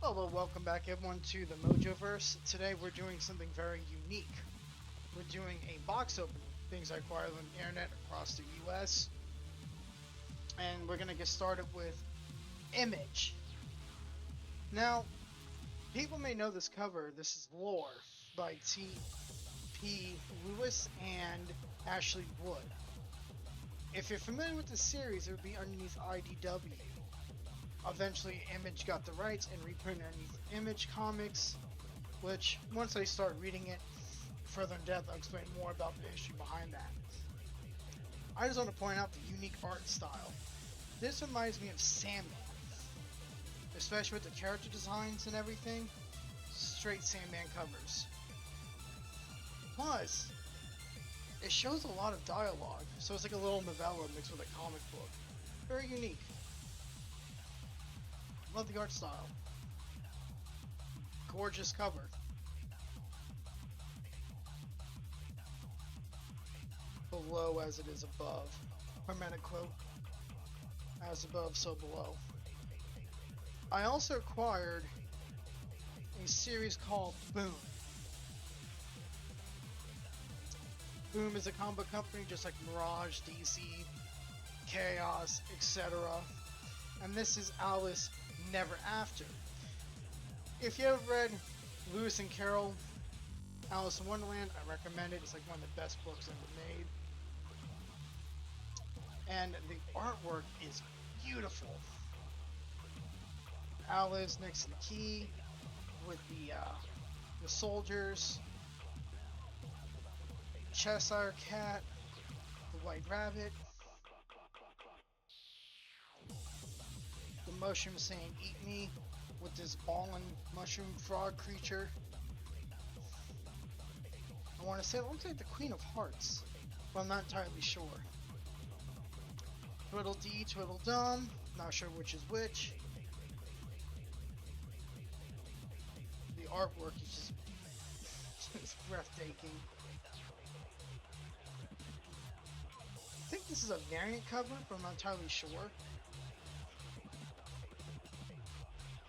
Hello, welcome back everyone to the Mojoverse. Today we're doing something very unique. We're doing a box opening, things I acquired on the internet across the US. And we're going to get started with Image. Now, people may know this cover. This is Lore by T.P. Lewis and Ashley Wood. If you're familiar with the series, it would be underneath IDW. Eventually, Image got the rights and reprinted underneath Image Comics, which, once I start reading it further in depth, I'll explain more about the history behind that. I just want to point out the unique art style. This reminds me of Sandman, especially with the character designs and everything. Straight Sandman covers. Plus, it shows a lot of dialogue, so it's like a little novella mixed with a comic book. Very unique. Love the art style. Gorgeous cover. Below as it is above. Hermetic quote. As above, so below. I also acquired a series called Boom. Boom is a comic book company just like Mirage, DC, Chaos, etc. And this is Alice Never After. If you ever read Lewis and Carroll, Alice in Wonderland, I recommend it. It's like one of the best books ever made. And the artwork is beautiful. Alice next to the key with the soldiers, Cheshire Cat, the White Rabbit, the mushroom saying "Eat me" with this balling mushroom frog creature. I want to say it looks like the Queen of Hearts, but I'm not entirely sure. Twiddledee, Twiddledum, not sure which is which. The artwork is just breathtaking. I think this is a variant cover, but I'm not entirely sure.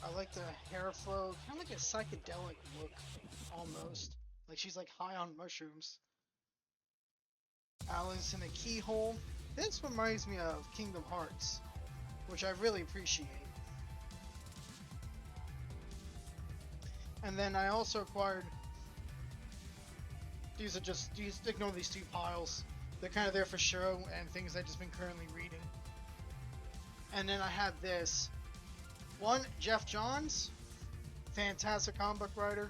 I like the hair flow, kind of like a psychedelic look, almost. Like she's like high on mushrooms. Alice in a keyhole. This reminds me of Kingdom Hearts, which I really appreciate. And then I also acquired, these ignore these two piles. They're kind of there for show and things I've just been currently reading. And then I have this. One, Jeff Johns, fantastic comic book writer.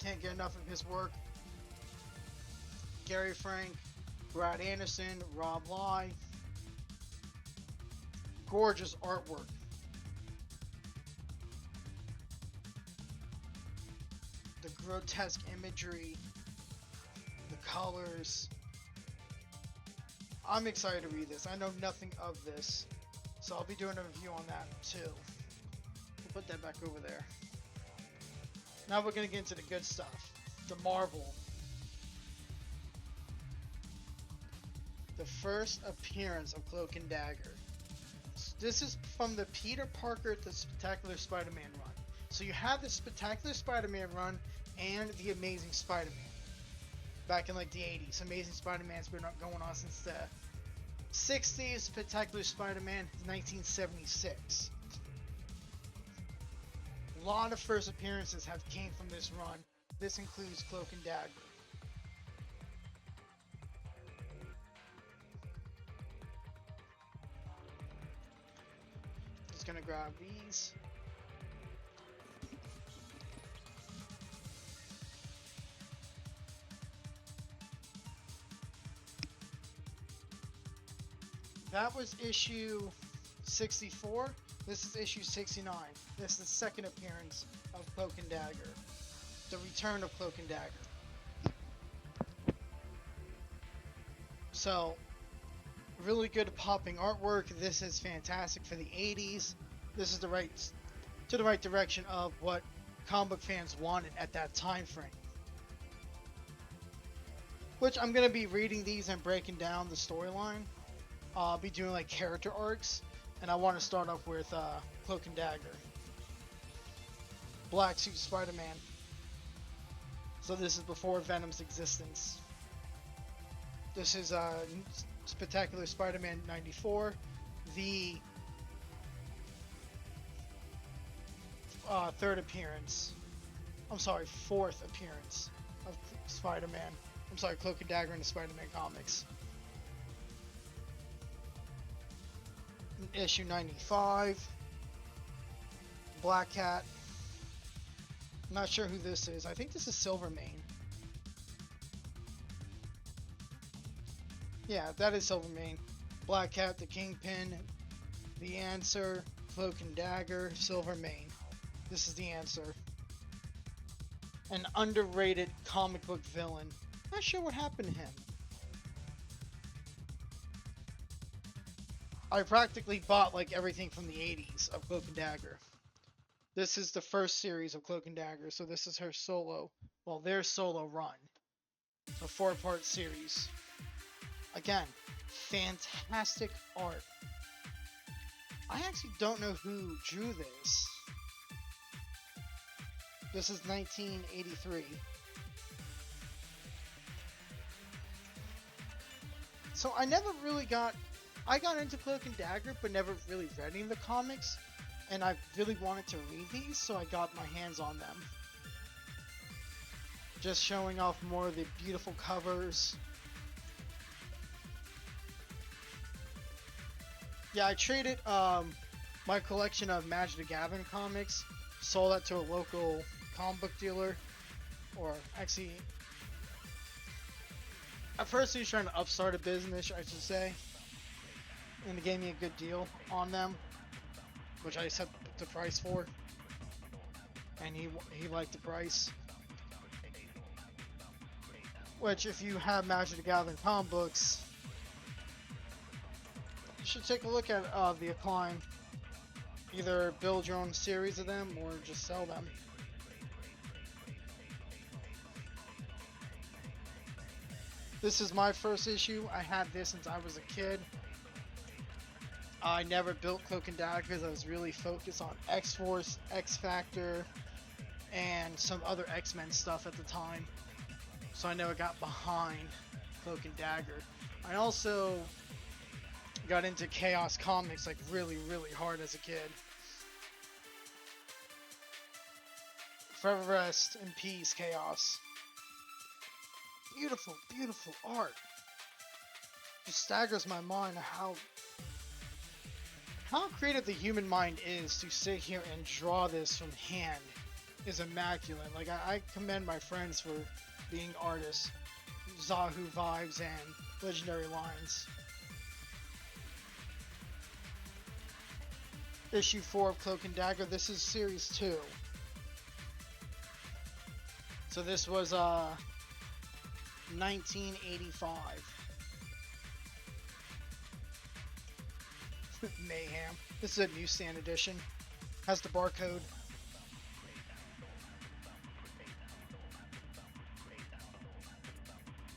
Can't get enough of his work. Gary Frank, Brad Anderson, Rob Lai. Gorgeous artwork. The grotesque imagery, the colors. I'm excited to read this. I know nothing of this, so I'll be doing a review on that too. We'll put that back over there. Now we're going to get into the good stuff. The Marvel. The first appearance of Cloak and Dagger. This is from the Peter Parker The Spectacular Spider-Man run. So you have the Spectacular Spider-Man run and the Amazing Spider-Man. Back in like the 80s. Amazing Spider-Man's been going on since the 60s. Spectacular Spider-Man 1976. A lot of first appearances have came from this run. This includes Cloak and Dagger. Just gonna grab these. That was issue 64. This is issue 69. This is the second appearance of Cloak and Dagger. The return of Cloak and Dagger. So, really good popping artwork. This is fantastic for the 80s. This is the right direction of what comic book fans wanted at that time frame. Which I'm going to be reading these and breaking down the storyline. I'll be doing like character arcs, and I want to start off with Cloak and Dagger. Black Suit Spider-Man. So this is before Venom's existence. This is Spectacular Spider-Man 94, the fourth appearance of Spider-Man. I'm sorry, Cloak and Dagger in the Spider-Man comics. Issue 95, Black Cat. I'm not sure who this is. I think this is Silvermane. Yeah, that is Silvermane. Black Cat, the Kingpin, the Answer, Cloak and Dagger, Silvermane. This is the Answer. An underrated comic book villain. Not sure what happened to him. I practically bought like everything from the 80s of Cloak and Dagger. This is the first series of Cloak and Dagger, so this is her solo, well, their solo run. A 4-part series. Again, fantastic art. I actually don't know who drew this. This is 1983. So I never really got into Cloak and Dagger, but never really read any of the comics. And I really wanted to read these, so I got my hands on them. Just showing off more of the beautiful covers. Yeah, I traded my collection of Magic the Gathering comics, sold that to a local comic book dealer, or actually, at first he was trying to upstart a business, I should say, and he gave me a good deal on them, which I set the price for, and he liked the price. Which, if you have Magic the Gathering comic books, you should take a look at the Acclaim. Either build your own series of them or just sell them. This is my first issue. I had this since I was a kid. I never built Cloak and Dagger because I was really focused on X-Force, X-Factor, and some other X-Men stuff at the time. So I never got behind Cloak and Dagger. I also got into Chaos Comics like really hard as a kid. Forever rest in peace, Chaos. Beautiful art. Just staggers my mind how creative the human mind is to sit here and draw this from hand is immaculate. Like, I commend my friends for being artists. Zahu Vibes and Legendary Lines. Issue 4 of Cloak and Dagger. This is Series 2. So this was 1985. Mayhem. This is a newsstand edition. Has the barcode.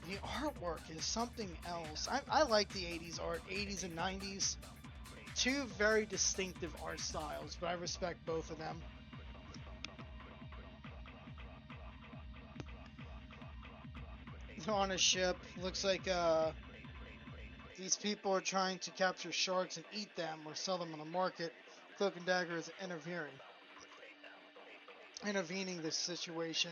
The artwork is something else. I like the 80s art, 80s and 90s. Two very distinctive art styles, but I respect both of them. They're on a ship. Looks like these people are trying to capture sharks and eat them or sell them on the market. Cloak and Dagger is intervening this situation.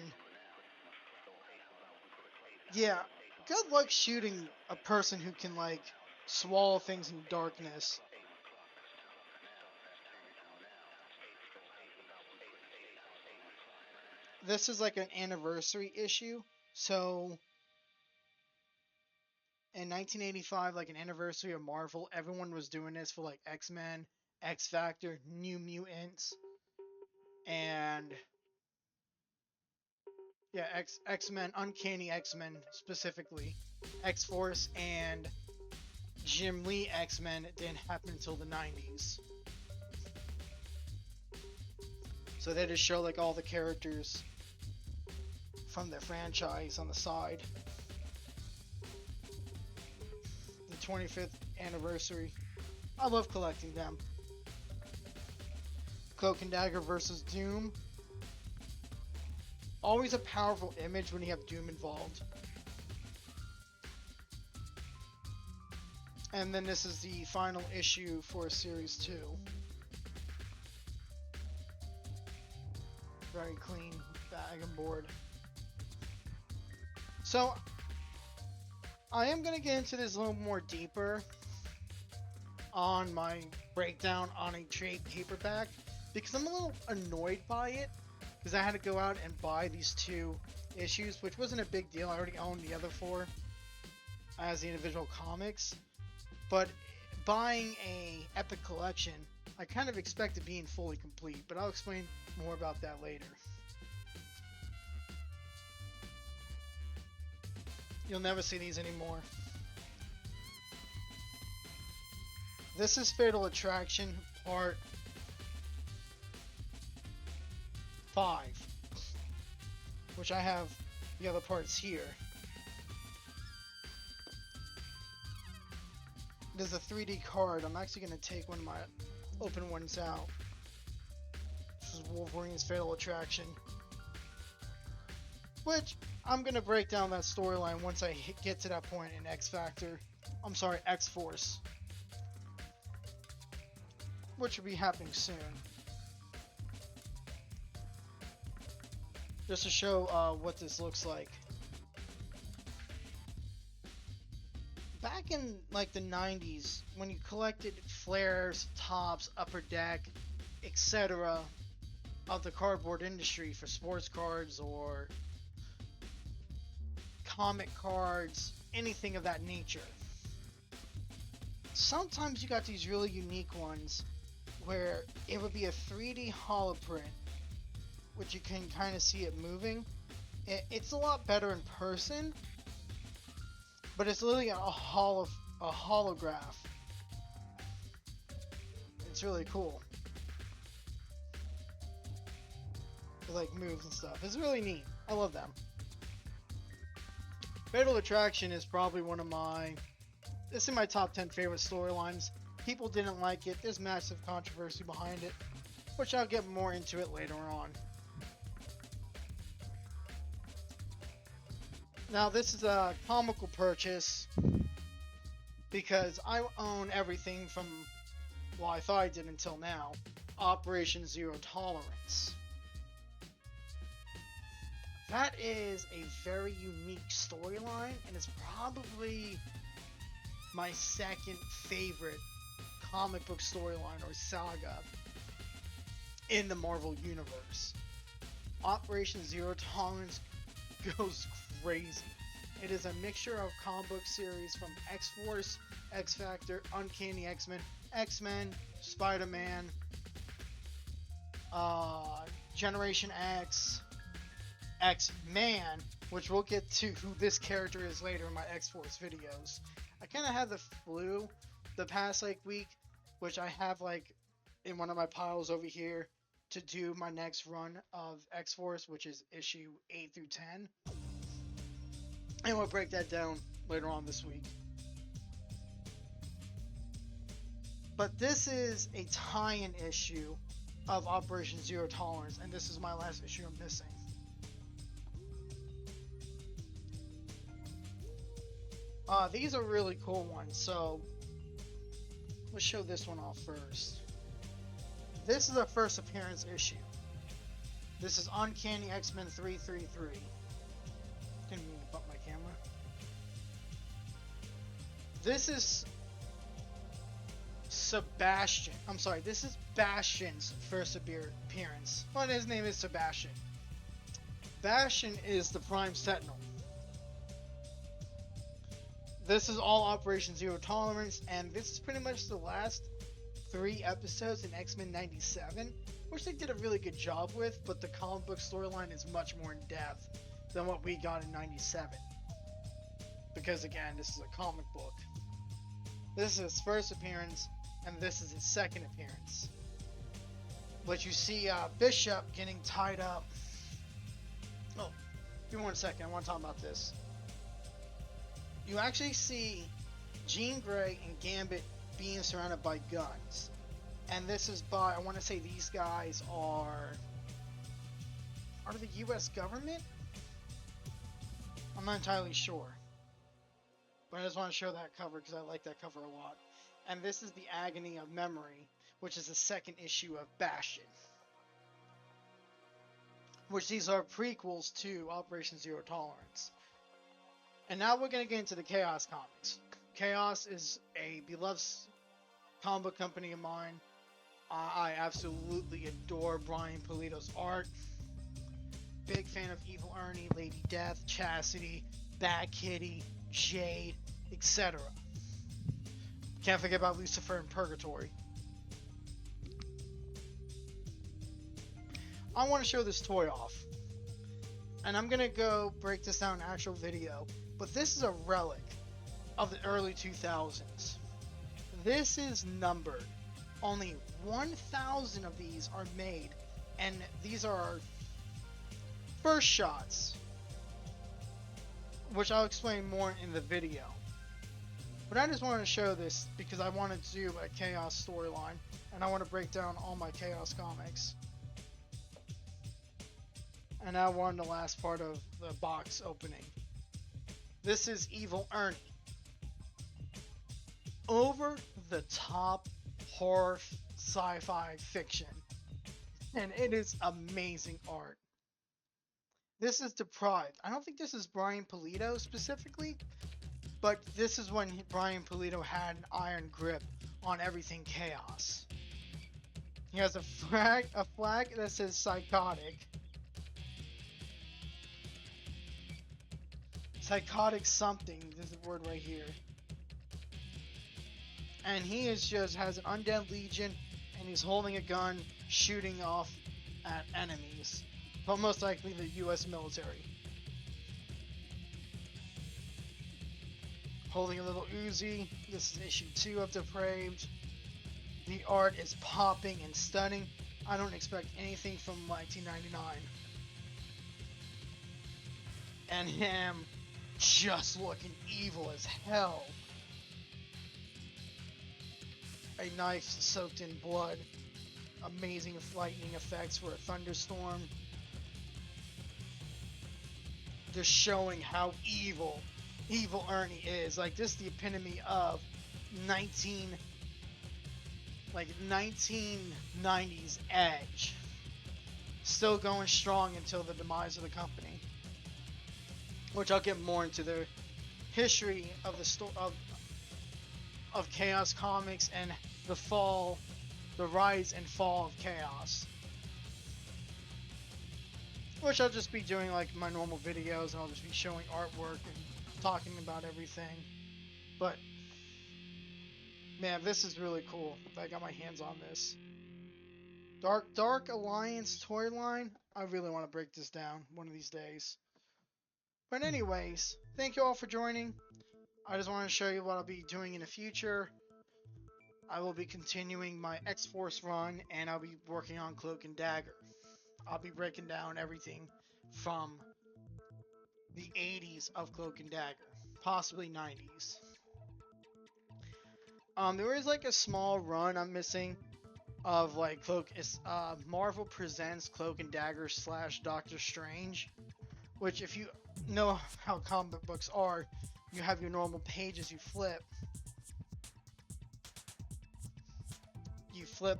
Yeah, good luck shooting a person who can like swallow things in darkness. This is like an anniversary issue, so in 1985, like an anniversary of Marvel, everyone was doing this for like X-Men, X-Factor, New Mutants, and yeah, X-Men, Uncanny X-Men specifically, X-Force and Jim Lee X-Men didn't happen until the 90s. So they just show like all the characters from their franchise on the side. The 25th anniversary. I love collecting them. Cloak and Dagger versus Doom. always a powerful image when you have Doom involved. And then this is the final issue for Series 2. Very clean bag and board. So, I am going to get into this a little more deeper on my breakdown on a trade paperback, because I'm a little annoyed by it, because I had to go out and buy these 2 issues, which wasn't a big deal. I already owned the other 4 as the individual comics, but buying a Epic Collection, I kind of expected being fully complete, but I'll explain more about that later. You'll never see these anymore. This is Fatal Attraction Part 5, which I have the other parts here. There's a 3D card. I'm actually going to take one of my open ones out. This is Wolverine's Fatal Attraction, which I'm going to break down that storyline once I get to that point in X-Force, which will be happening soon. Just to show what this looks like. Back in like the 90s, when you collected flares, tops, upper deck, etc. of the cardboard industry for sports cards or comic cards, anything of that nature, sometimes you got these really unique ones where it would be a 3D holoprint, which you can kind of see it moving. It's a lot better in person, but it's literally a holograph. It's really cool. It like moves and stuff. It's really neat. I love them. Fatal Attraction is probably one of this is my top 10 favorite storylines. People didn't like it. There's massive controversy behind it, which I'll get more into it later on. Now this is a comical purchase because I own everything from, well, I thought I did until now, Operation Zero Tolerance. That is a very unique storyline, and it's probably my second favorite comic book storyline or saga in the Marvel Universe. Operation Zero Tolerance goes crazy. It is a mixture of comic book series from X-Force, X-Factor, Uncanny X-Men, X-Men, Spider-Man, Generation X, X-Man, which we'll get to who this character is later in my X-Force videos. I kind of had the flu the past week, which I have in one of my piles over here to do my next run of X-Force, which is issue 8 through 10. And we'll break that down later on this week. But this is a tie-in issue of Operation Zero Tolerance, and this is my last issue I'm missing. These are really cool ones, so let's show this one off first. This is a first appearance issue. This is Uncanny X-Men 333. Didn't mean to bump my camera. This is Sebastian. I'm sorry, this is Bastion's first appearance. Well, his name is Sebastian. Bastion is the Prime Sentinel. This is all Operation Zero Tolerance, and this is pretty much the last 3 episodes in X-Men 97, which they did a really good job with, but the comic book storyline is much more in depth than what we got in 97. Because again, this is a comic book. This is his first appearance, and this is his second appearance. But you see Bishop getting tied up. Oh, give me 1 second, I want to talk about this. You actually see Jean Grey and Gambit being surrounded by guns. And this is by, I want to say these guys are Are the US government? I'm not entirely sure. But I just want to show that cover because I like that cover a lot. And this is the Agony of Memory, which is the second issue of Bastion. Which these are prequels to Operation Zero Tolerance. And now we're going to get into the Chaos comics. Chaos is a beloved comic book company of mine. I absolutely adore Brian Pulido's art. Big fan of Evil Ernie, Lady Death, Chastity, Bat Kitty, Jade, etc. Can't forget about Lucifer and Purgatory. I want to show this toy off. And I'm going to go break this down in actual video. But this is a relic of the early 2000s. This is numbered. Only 1,000 of these are made. And these are our first shots. Which I'll explain more in the video. But I just wanted to show this because I wanted to do a Chaos storyline. And I want to break down all my Chaos comics. And now we're on the last part of the box opening. This is Evil Ernie. Over the top horror sci-fi fiction. And it is amazing art. This is Deprived. I don't think this is Brian Pulido specifically. But this is when Brian Pulido had an iron grip on everything Chaos. He has a flag that says Psychotic. Psychotic something, there's a word right here. And he is just has an undead legion and he's holding a gun shooting off at enemies. But most likely the US military. Holding a little Uzi. This is issue 2 of Depraved. The art is popping and stunning. I don't expect anything from 1999. And him just looking evil as hell. A knife soaked in blood. Amazing lightning effects for a thunderstorm. Just showing how evil Ernie is. Like, this is the epitome of 1990s Edge. Still going strong until the demise of the company. Which I'll get more into the history of the of Chaos Comics and the rise and fall of Chaos. Which I'll just be doing like my normal videos, and I'll just be showing artwork and talking about everything. But man, this is really cool. I got my hands on this. Dark Alliance toy line. I really want to break this down one of these days. But anyways, thank you all for joining. I just want to show you what I'll be doing in the future. I will be continuing my X-Force run, and I'll be working on Cloak and Dagger. I'll be breaking down everything from the 80s of Cloak and Dagger, possibly 90s. There is like a small run I'm missing of like Marvel Presents Cloak and Dagger / Doctor Strange, which if you know how comic books are, you have your normal pages you flip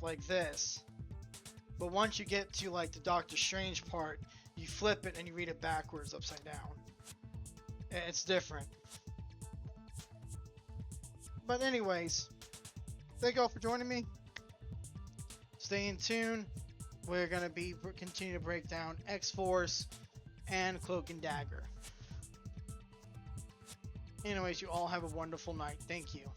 like this, but once you get to like the Doctor Strange part, you flip it and you read it backwards, upside down. It's different. But anyways, thank you all for joining me. Stay in tune. We're gonna be continue to break down X-Force and Cloak and Dagger. Anyways, you all have a wonderful night. Thank you.